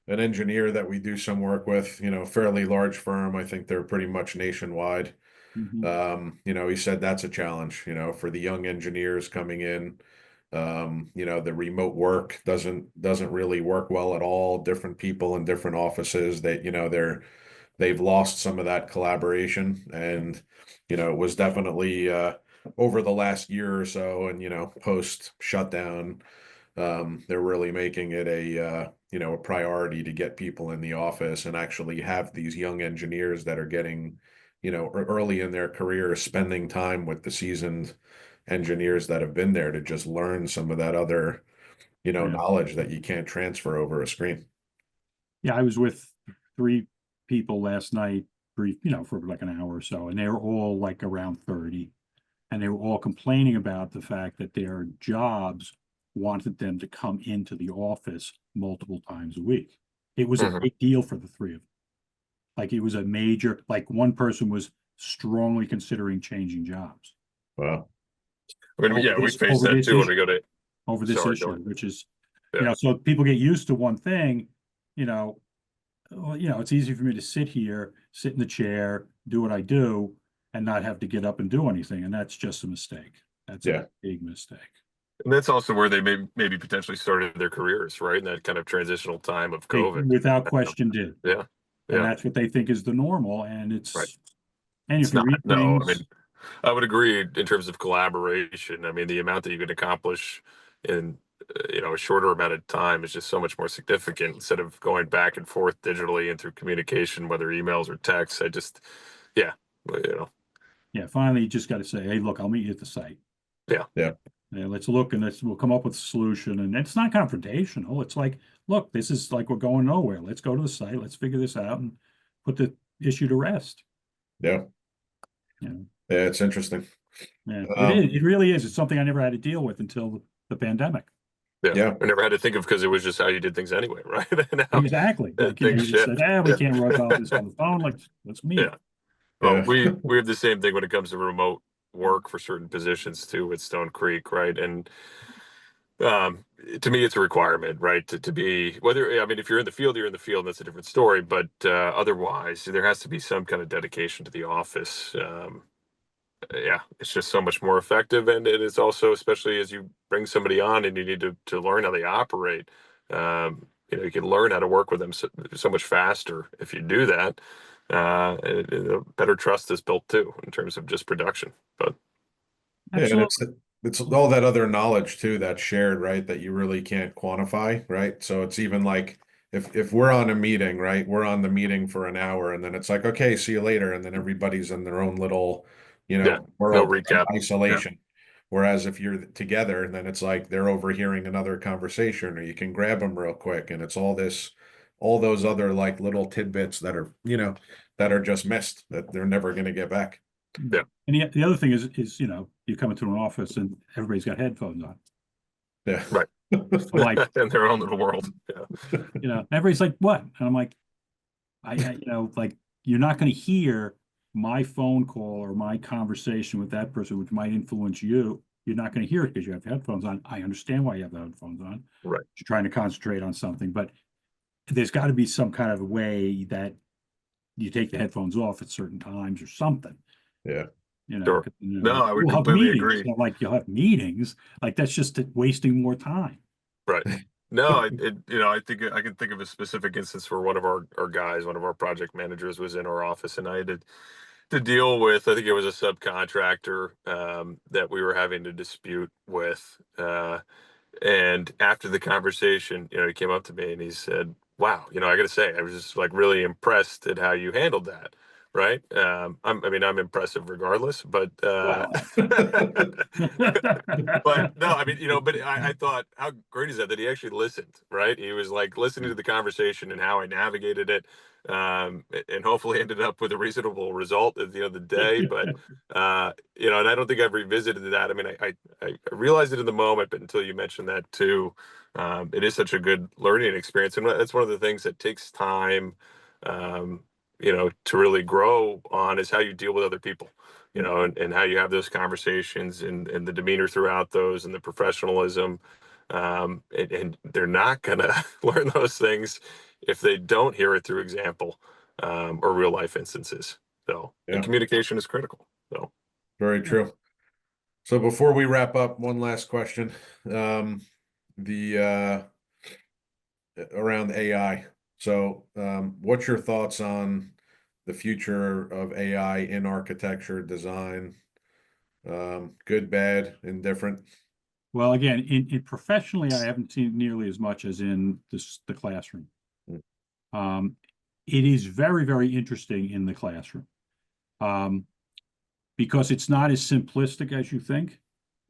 engineer that we do some work with, you know, fairly large firm. I think they're pretty much nationwide. You know, he said that's a challenge, you know, for the young engineers coming in. You know, the remote work doesn't really work well at all. Different people in different offices that, you know, they've lost some of that collaboration. And, you know, it was definitely over the last year or so and, you know, post shutdown, they're really making it a you know, a priority to get people in the office and actually have these young engineers that are getting, you know, early in their career, spending time with the seasoned engineers that have been there to just learn some of that other, you know, Yeah. knowledge that you can't transfer over a screen. Yeah, I was with 3 people last night, you know, for like an hour or so, and they were all like around 30. And they were all complaining about the fact that their jobs wanted them to come into the office multiple times a week. It was a Mhm. big deal for the 3 of them. Like it was a major, like one person was strongly considering changing jobs Wow. I mean, over yeah, we this, face over that this too when issue, we go to. over this Sorry, go issue, ahead. which is, Yeah. you know, so people get used to one thing, you know, well, you know, it's easy for me to sit here, sit in the chair, do what I do, and not have to get up and do anything. And that's just a mistake. That's Yeah. a big mistake. And that's also where they maybe potentially started their careers, right? In that kind of transitional time of They COVID. without question did. Yeah. And Yeah. that's what they think is the normal. And Right. and It's if you not. read No, I things, mean, I would agree in terms of collaboration. I mean, the amount that you can accomplish in you know, a shorter amount of time is just so much more significant instead of going back and forth digitally and through communication, whether emails or texts. I just, yeah, well, you know, yeah, finally you just got to say, hey, look, I'll meet you at the site. yeah, Yeah. And let's look and we'll come up with a solution. And it's not confrontational. It's like, look, this is like we're going nowhere. Let's go to the site. Let's figure this out and put the issue to rest. Yeah. You know? Yeah. It's interesting. Yeah, it Um, is. It really is. It's something I never had to deal with until the pandemic. yeah. yeah. I never had to think of because it was just how you did things anyway, right? Now Exactly. Like, you know, things you just said, shift. we Yeah. can't work all this on the phone. Let's meet. Yeah. Well, Yeah. we have the same thing when it comes to remote work for certain positions too at Stone Creek, right? And to me, it's a requirement, right? To be whether I mean, if you're in the field, you're in the field. That's a different story. But otherwise, there has to be some kind of dedication to the office. Yeah, it's just so much more effective, and it is also, especially as you bring somebody on and you need to learn how they operate. You know, you can learn how to work with them so much faster if you do that. Better trust is built too in terms of just production. But Yeah, and Absolutely. it's all that other knowledge too that's shared, right? That you really can't quantify, right? So it's even like if we're on a meeting, right? We're on the meeting for an hour, and then it's like, okay, see you later, and then everybody's in their own little, you yeah, know, no world in recap. Yeah, isolation. Whereas if you're together, then it's like they're overhearing another conversation, or you can grab them real quick, and it's all those other like little tidbits that are, you know, that are just missed that they're never going to get back. yeah, And the other thing is, you know, you come into an office and everybody's got headphones on. Yeah. right. I'm like, In their own little world. Yeah, you know, everybody's like, what? And I'm like, you know, like you're not going to hear my phone call or my conversation with that person, which might influence you. You're not going to hear it because you have headphones on. I understand why you have the headphones on. right. You're trying to concentrate on something, but there's got to be some kind of a way that you take the headphones off at certain times or something. Yeah. You know, Sure. 'cause, you No, know, I would we'll have completely meetings. agree. So like you'll have meetings, like that's just wasting more time. Right. No, you know, I think I can think of a specific instance where one of our guys, one of our project managers was in our office and I had to deal with, I think it was a subcontractor that we were having to dispute with. And after the conversation, you know, he came up to me and he said, wow, you know, I got to say, I was just like really impressed at how you handled that. right? I'm impressive regardless, but Wow. but no, I mean, but I thought, how great is that he actually listened, right? He was like listening to the conversation and how I navigated it, and hopefully ended up with a reasonable result at the end of the day. But and I don't think I've revisited that. I mean, I realized it in the moment, but until you mentioned that too, it is such a good learning experience, and that's one of the things that takes time. To really grow on is how you deal with other people, and how you have those conversations, and the demeanor throughout those, and the professionalism. And they're not gonna learn those things if they don't hear it through example, or real life instances. So, Yeah. and communication is critical. So, Very true. So before we wrap up, one last question. The around AI. So, what's your thoughts on the future of AI in architecture, design? Good, bad, indifferent? Well, again, in professionally, I haven't seen nearly as much as in the classroom. Mm. It is very, very interesting in the classroom. Because it's not as simplistic as you think,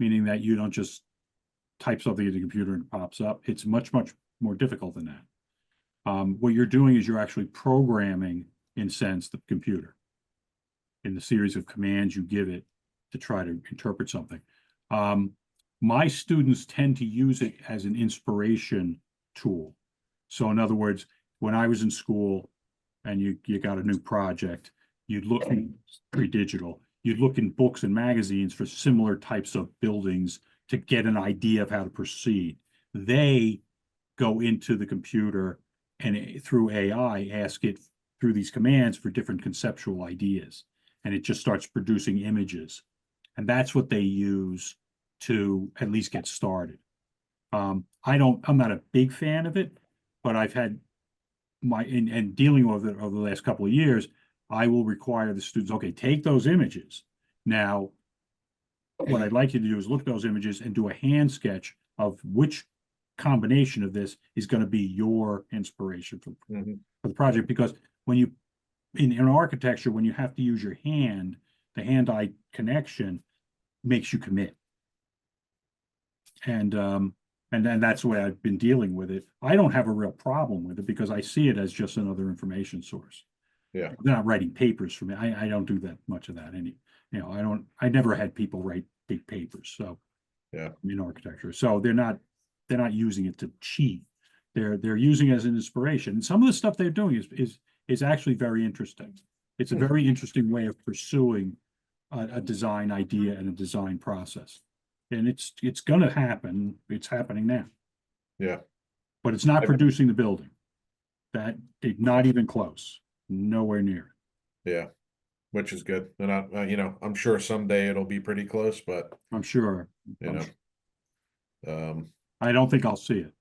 meaning that you don't just type something in the computer and it pops up. It's much, much more difficult than that. What you're doing is you're actually programming, in a sense, the computer in the series of commands you give it to try to interpret something. My students tend to use it as an inspiration tool. So in other words, when I was in school and you got a new project, you'd look in pre-digital, you'd look in books and magazines for similar types of buildings to get an idea of how to proceed. They go into the computer and through AI, ask it through these commands for different conceptual ideas. And it just starts producing images. And that's what they use to at least get started. I'm not a big fan of it, but I've had and dealing with it over the last couple of years, I will require the students, okay, take those images. Now, what I'd like you to do is look at those images and do a hand sketch of which combination of this is going to be your inspiration for the project. Because when you, in architecture, when you have to use your hand, the hand-eye connection makes you commit. And then that's the way I've been dealing with it. I don't have a real problem with it because I see it as just another information source. Yeah. They're not writing papers for me. I don't do that much of that. I never had people write big papers. So Yeah. in architecture. So they're not using it to cheat. They're using it as an inspiration. And some of the stuff they're doing is actually very interesting. It's a very interesting way of pursuing a design idea and a design process. And it's going to happen. It's happening now. Yeah. But it's not producing the building. Not even close. Nowhere near. Yeah. Which is good. And I'm sure someday it'll be pretty close, but I'm sure. I don't think I'll see it,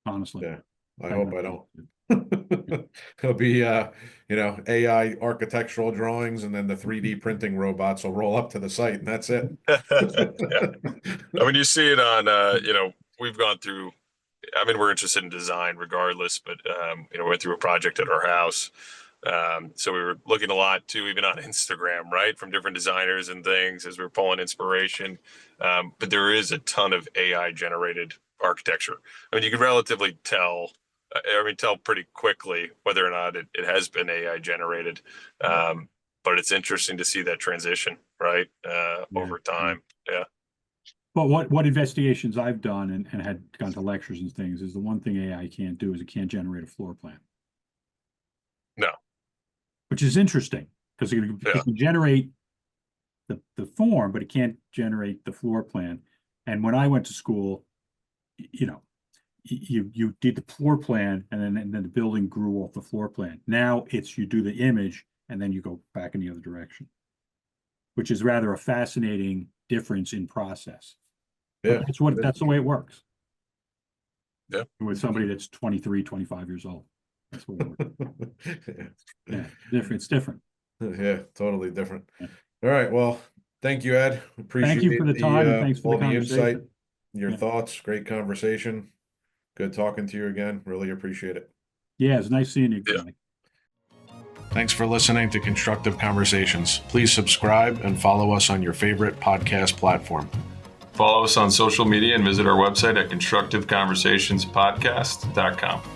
honestly. Yeah. I hope I don't. It'll be AI architectural drawings, and then the 3D printing robots will roll up to the site, and that's it. Yeah. I mean, you see it on we've gone through, I mean, we're interested in design regardless, but we went through a project at our house. So we were looking a lot too, even on Instagram, right, from different designers and things as we were pulling inspiration. But there is a ton of AI generated architecture. I mean, you can relatively tell pretty quickly whether or not it has been AI generated. But it's interesting to see that transition, right, over time. Yeah. But what investigations I've done and had gone to lectures and things is the one thing AI can't do is it can't generate a floor plan. No. Which is interesting because it can generate the form, but it can't generate the floor plan. And when I went to school, you did the floor plan and then the building grew off the floor plan. Now you do the image and then you go back in the other direction, which is rather a fascinating difference in process. Yeah. But that's the way it works. Yeah. With somebody that's 23, 25 years old. That's what it works. Yeah, it's different. Yeah, totally different. Yeah. All right. Well, thank you, Ed. Appreciate Thank you for the time and thanks for all the insight, conversation. your Yeah. thoughts. Great conversation. Good talking to you again. Really appreciate it. Yeah, it's nice seeing you. Yeah. Mike. Thanks for listening to Constructive Conversations. Please subscribe and follow us on your favorite podcast platform. Follow us on social media and visit our website at constructiveconversationspodcast.com.